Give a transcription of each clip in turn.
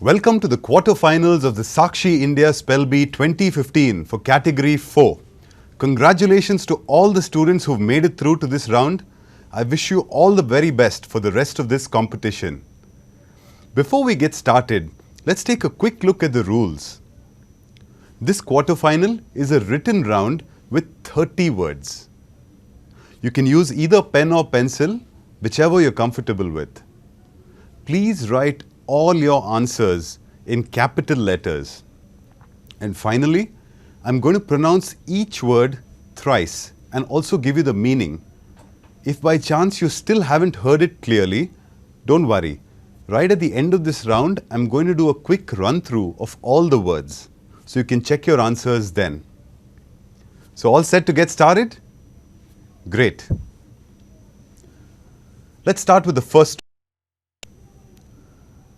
Welcome to the quarterfinals of the Sakshi India Spell Bee 2015 for Category 4. Congratulations to all the students who've made it through to this round. I wish you all the very best for the rest of this competition. Before we get started, let's take a quick look at the rules. This quarterfinal is a written round with 30 words. You can use either pen or pencil, whichever you're comfortable with. Please write all your answers in capital letters. And finally, I'm going to pronounce each word thrice and also give you the meaning. If by chance you still haven't heard it clearly, don't worry. Right at the end of this round, I'm going to do a quick run-through of all the words, so you can check your answers then. So all set to get started? Great. Let's start with the first.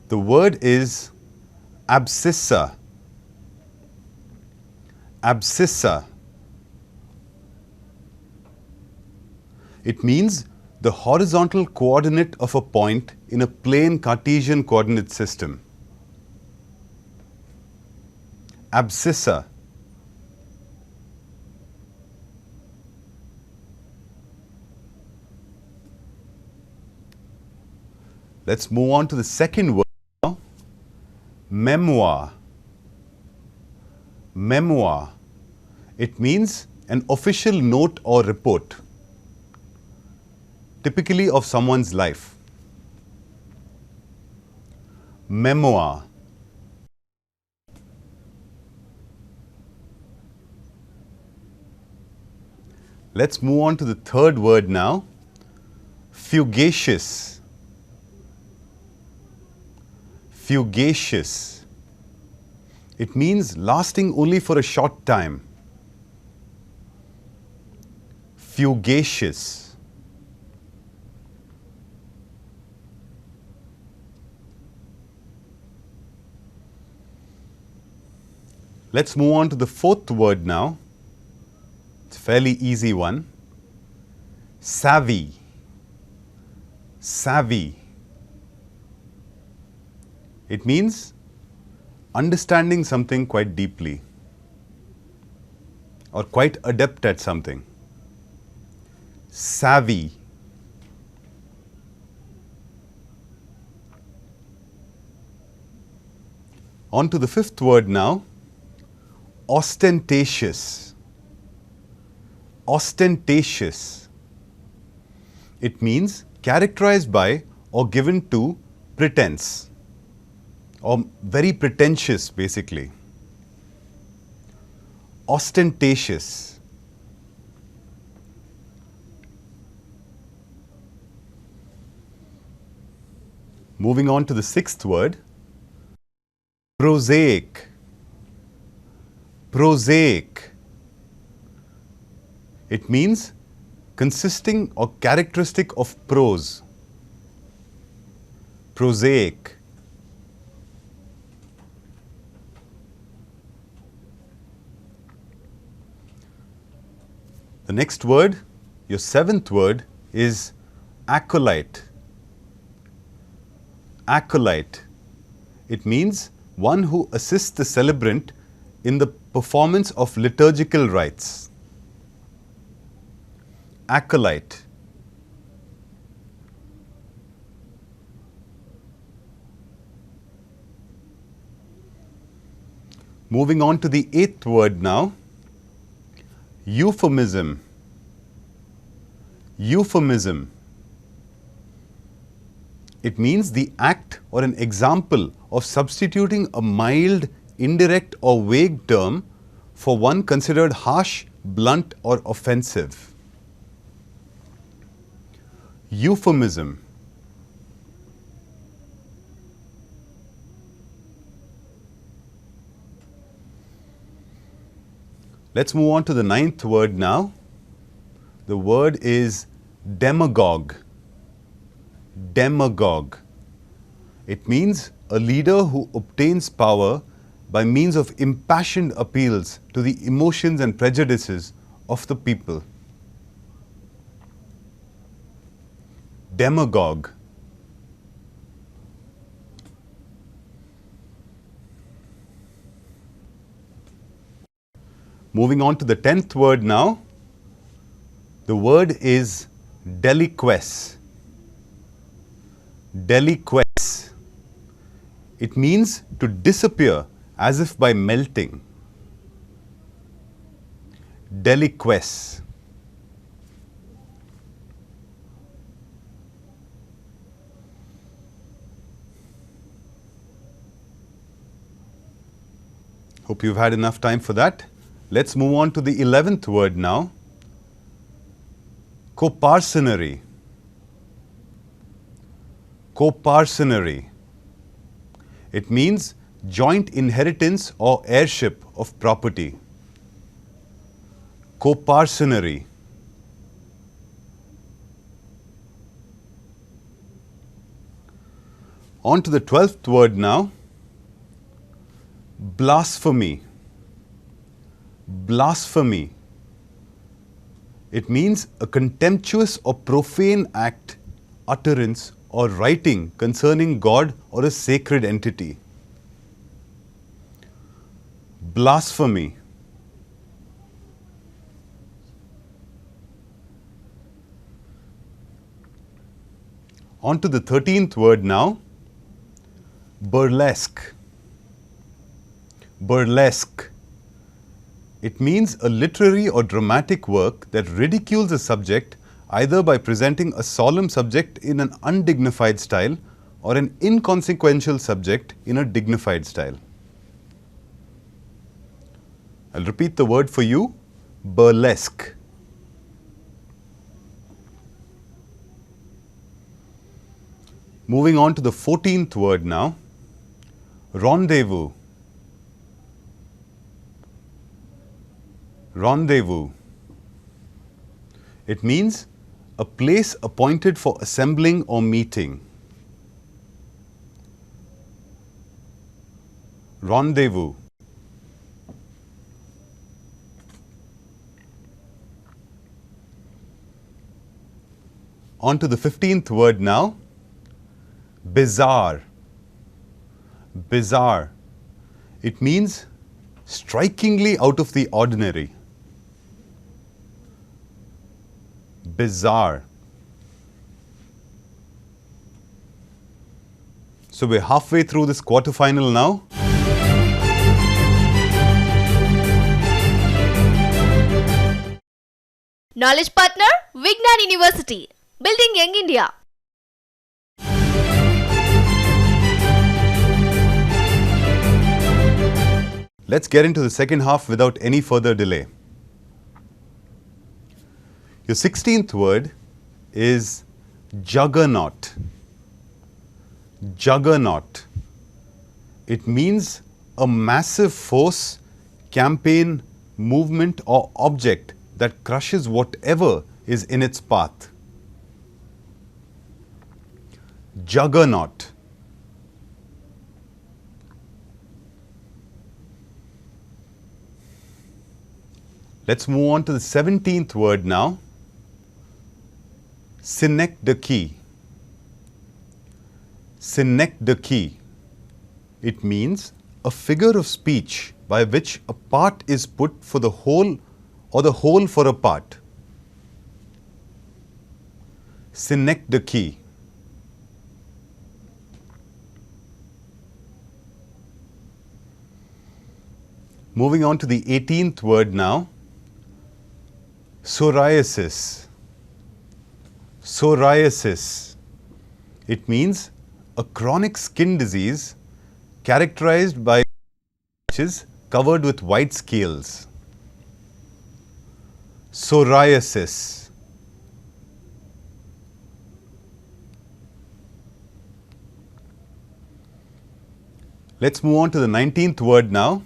The word is abscissa. Abscissa. It means the horizontal coordinate of a point in a plane Cartesian coordinate system. Abscissa. Let's move on to the second word now. Memoir. Memoir. It means an official note or report, typically of someone's life. Memoir. Let's move on to the third word now. Fugacious. Fugacious. It means lasting only for a short time. Fugacious. Let's move on to the fourth word now. It's a fairly easy one. Savvy. Savvy. It means understanding something quite deeply or quite adept at something. Savvy. On to the fifth word now. Ostentatious. Ostentatious. It means characterized by or given to pretense, or very pretentious basically. Ostentatious. Moving on to the sixth word. Prosaic. Prosaic. It means consisting or characteristic of prose. Prosaic. The next word, your seventh word, is acolyte. Acolyte. It means one who assists the celebrant in the performance of liturgical rites. Acolyte. Moving on to the eighth word now. Euphemism. Euphemism. It means the act or an example of substituting a mild, indirect or vague term for one considered harsh, blunt or offensive. Euphemism. Let's move on to the ninth word now. The word is demagogue. Demagogue. It means a leader who obtains power by means of impassioned appeals to the emotions and prejudices of the people. Demagogue. Moving on to the 10th word now. The word is deliquesce. Deliquesce. It means to disappear as if by melting. Deliquesce. Hope you've had enough time for that. Let's move on to the 11th word now. Coparcenary. Coparcenary. It means joint inheritance or heirship of property. Coparcenary. On to the 12th word now. Blasphemy. Blasphemy. It means a contemptuous or profane act, utterance, or writing concerning God or a sacred entity. Blasphemy. On to the 13th word now. Burlesque. Burlesque. It means a literary or dramatic work that ridicules a subject either by presenting a solemn subject in an undignified style or an inconsequential subject in a dignified style. I'll repeat the word for you. Burlesque. Moving on to the 14th word now. Rendezvous. Rendezvous. It means a place appointed for assembling or meeting. Rendezvous. On to the 15th word now. Bizarre. Bizarre. It means strikingly out of the ordinary. Bizarre. So we're halfway through this quarterfinal now. Knowledge partner, Vignan University. Building Young India. Let's get into the second half without any further delay. Your 16th word is juggernaut. Juggernaut. It means a massive force, campaign, movement or object that crushes whatever is in its path. Juggernaut. Let's move on to the 17th word now. Synecdoche. Synecdoche. It means a figure of speech by which a part is put for the whole or the whole for a part. Synecdoche. Moving on to the 18th word now. Psoriasis. Psoriasis. It means a chronic skin disease characterized by patches covered with white scales. Psoriasis. Let's move on to the 19th word now.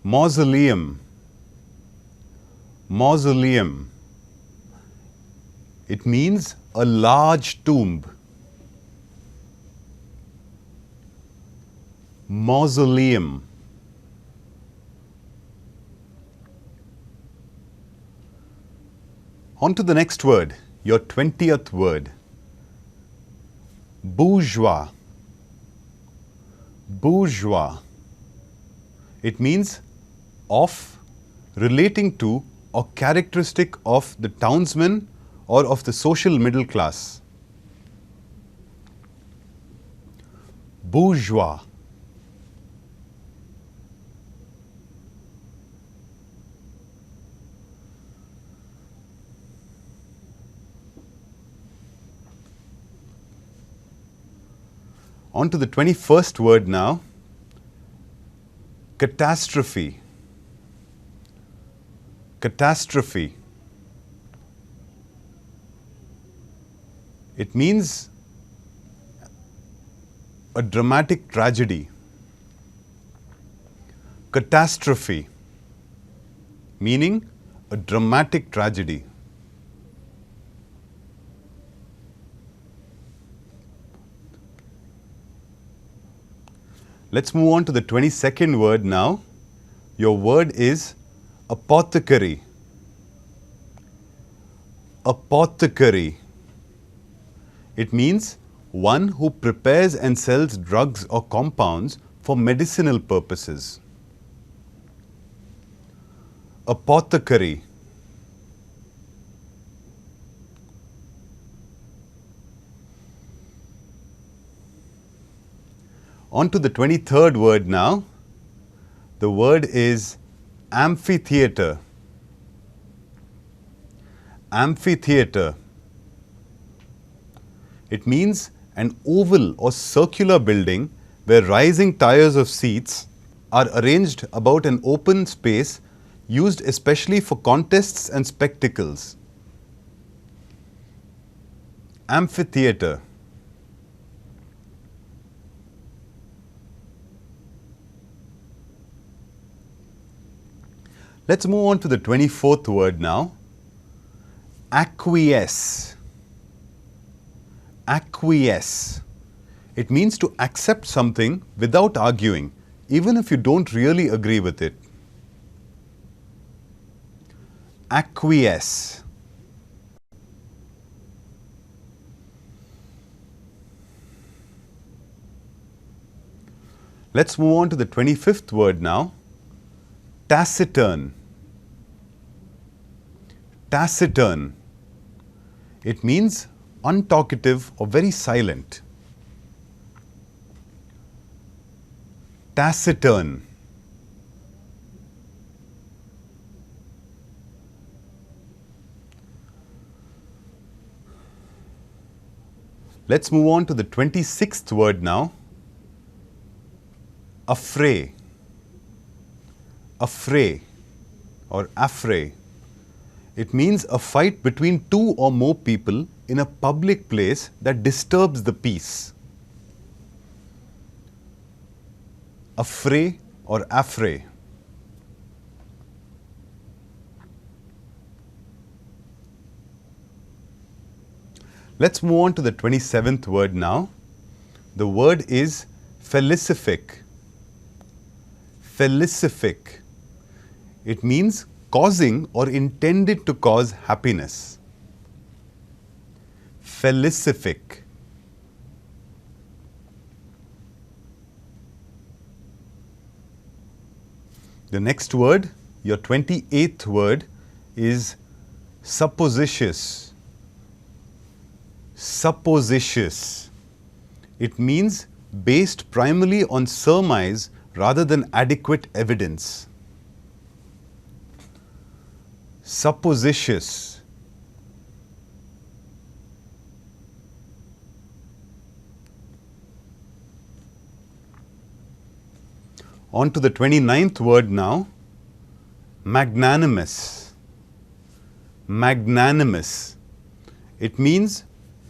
Mausoleum. Mausoleum. It means a large tomb. Mausoleum. On to the next word, your 20th word. Bourgeois. Bourgeois. It means of, relating to, or characteristic of the townsman or of the social middle class. Bourgeois. On to the 21st word now. Catastrophe. Catastrophe. It means a dramatic tragedy. Catastrophe, meaning a dramatic tragedy. Let's move on to the 22nd word now. Your word is apothecary. Apothecary. It means one who prepares and sells drugs or compounds for medicinal purposes. Apothecary. On to the 23rd word now. The word is amphitheatre. Amphitheatre. It means an oval or circular building where rising tiers of seats are arranged about an open space used especially for contests and spectacles. Amphitheatre. Let's move on to the 24th word now. Acquiesce. Acquiesce. It means to accept something without arguing, even if you don't really agree with it. Acquiesce. Let's move on to the 25th word now. Taciturn. Taciturn. It means untalkative or very silent. Taciturn. Let's move on to the 26th word now. Affray. Affray or affray. It means a fight between two or more people in a public place that disturbs the peace. Affray or affray. Let's move on to the 27th word now. The word is felicific. Felicific. It means causing or intended to cause happiness. Felicific. The next word, your 28th word, is supposititious. Supposititious. It means based primarily on surmise rather than adequate evidence. Supposititious. On to the 29th word now. Magnanimous. Magnanimous. It means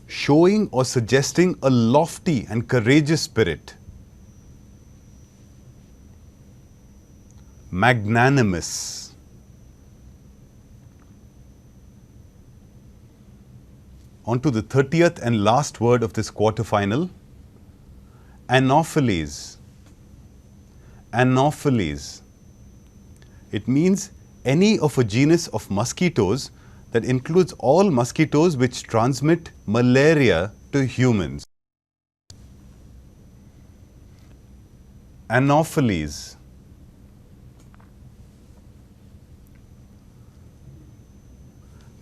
showing or suggesting a lofty and courageous spirit. Magnanimous. On to the 30th and last word of this quarterfinal. Anopheles. Anopheles. It means any of a genus of mosquitoes that includes all mosquitoes which transmit malaria to humans. Anopheles.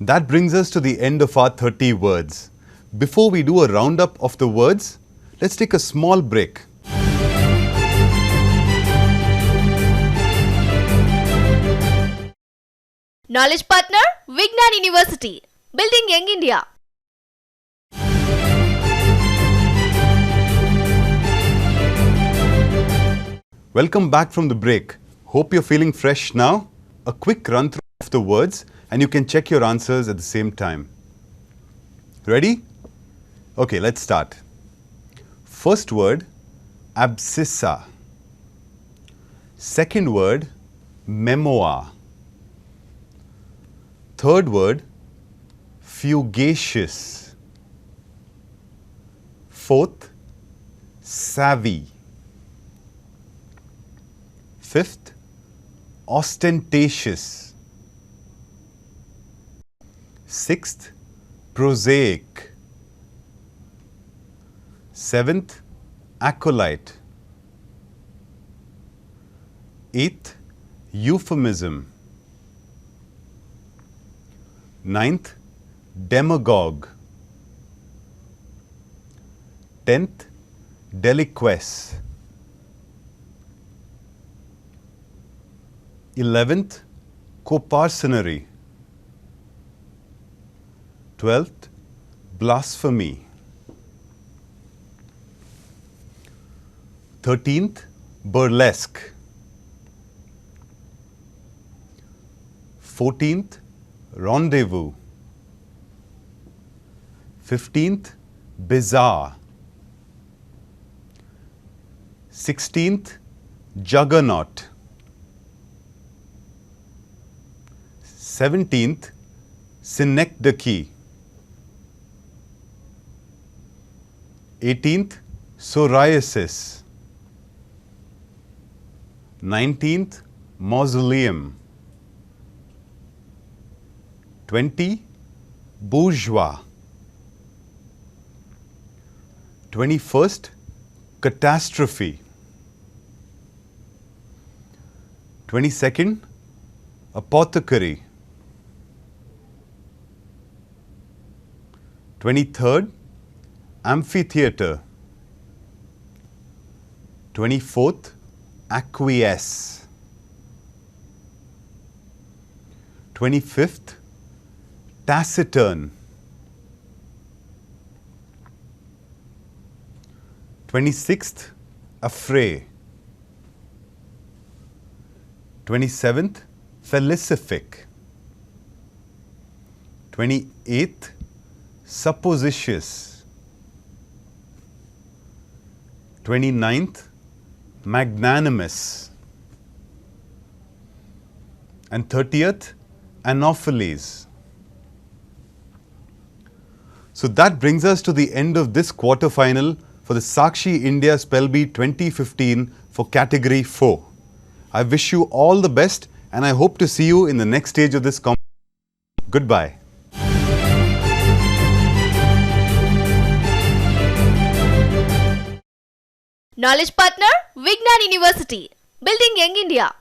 That brings us to the end of our 30 words. Before we do a roundup of the words, let's take a small break. Knowledge partner, Vignan University. Building Young India. Welcome back from the break. Hope you're feeling fresh now. A quick run through of the words and you can check your answers at the same time. Ready? Okay, let's start. First word, abscissa. Second word, memoir. Third word, fugacious. Fourth, savvy. Fifth, ostentatious. Sixth, prosaic. Seventh, acolyte. Eighth, euphemism. Ninth, demagogue. 10th, deliquesce. 11th, coparcenary. 12th, blasphemy. 13th, burlesque. 14th, rendezvous. 15th, bizarre. 16th, juggernaut. 17th, synecdoche. 18th, psoriasis. 19th, mausoleum. 20, bourgeois. 21st, catastrophe. 22nd, apothecary. 23rd, amphitheatre. 24th, acquiesce. 25th, taciturn. 26th, affray. 27th, felicific. 28th, supposititious. 29th, magnanimous. And 30th, anopheles. So that brings us to the end of this quarterfinal for the Sakshi India Spell Bee 2015 for Category 4. I wish you all the best and I hope to see you in the next stage of this competition. Goodbye. Knowledge partner, Vignan University. Building Young India.